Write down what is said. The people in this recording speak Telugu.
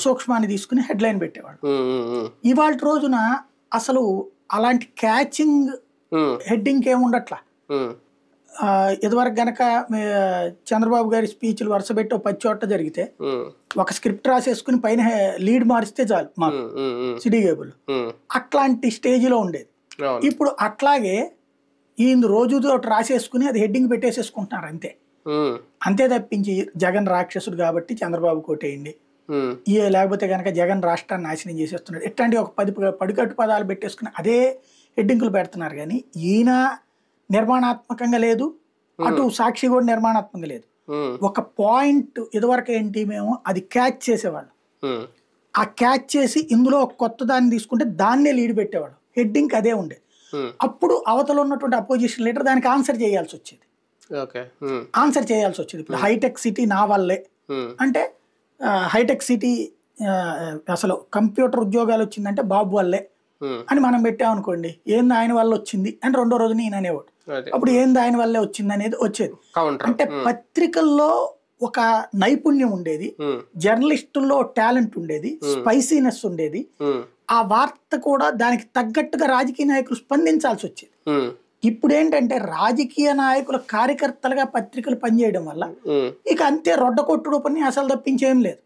సూక్ష్మాన్ని తీసుకుని హెడ్లైన్ పెట్టేవాడు. ఇవాళ రోజున అసలు అలాంటి క్యాచింగ్ హెడ్డింగ్ ఏముండట్లా. ఇదివరకు గనక చంద్రబాబు గారి స్పీచ్లు వరుస పెట్టి 10 చోట్ల జరిగితే ఒక స్క్రిప్ట్ రాసేసుకుని పైన లీడ్ మారిస్తే చాలు మాకు సిటీ కేబుల్. అట్లాంటి స్టేజ్లో ఉండేది. ఇప్పుడు అట్లాగే ఈయన రోజుతో రాసేసుకుని అది హెడ్డింగ్ పెట్టేసేసుకుంటున్నారు అంతే. అంతే తప్పించి జగన్ రాక్షసుడు కాబట్టి చంద్రబాబు కోటేయండి, లేకపోతే కనుక జగన్ రాష్ట్రాన్ని నాశనం చేసేస్తున్నాడు, ఇట్లాంటి ఒక 10 పడికట్టు పదాలు పెట్టేసుకుని అదే హెడ్డింగులు పెడుతున్నారు. కానీ ఈయన నిర్మాణాత్మకంగా లేదు, అటు సాక్షి కూడా నిర్మాణాత్మకంగా లేదు. ఒక పాయింట్ ఇదివరకు ఏంటి, మేము అది క్యాచ్ చేసేవాళ్ళం. ఆ క్యాచ్ చేసి ఇందులో ఒక కొత్త దాన్ని తీసుకుంటే దాన్నే లీడ్ పెట్టేవాడు, హెడ్డింగ్ అదే ఉండేది. అప్పుడు అవతల ఉన్నటువంటి అపోజిషన్ లీడర్ దానికి ఆన్సర్ చేయాల్సి వచ్చేది. ఇప్పుడు హైటెక్ సిటీ నా వల్లే అంటే హైటెక్ సిటీ అసలు కంప్యూటర్ ఉద్యోగాలు వచ్చిందంటే బాబు వల్లే అని మనం పెట్టామనుకోండి, ఏంది ఆయన వల్ల వచ్చింది అని రెండో రోజున ఈయన అనేవాడు. అప్పుడు ఏంది ఆయన వల్లే వచ్చింది అనేది వచ్చేది. అంటే పత్రికల్లో ఒక నైపుణ్యం ఉండేది, జర్నలిస్టుల్లో టాలెంట్ ఉండేది, స్పైసీనెస్ ఉండేది. ఆ వార్త కూడా దానికి తగ్గట్టుగా రాజకీయ నాయకులు స్పందించాల్సి వచ్చేది. ఇప్పుడు ఏంటంటే రాజకీయ నాయకుల కార్యకర్తలుగా పత్రికలు పనిచేయడం వల్ల ఇక అంతే రొడ్డ కొట్టుడు పని అసలు తప్పించేం లేదు.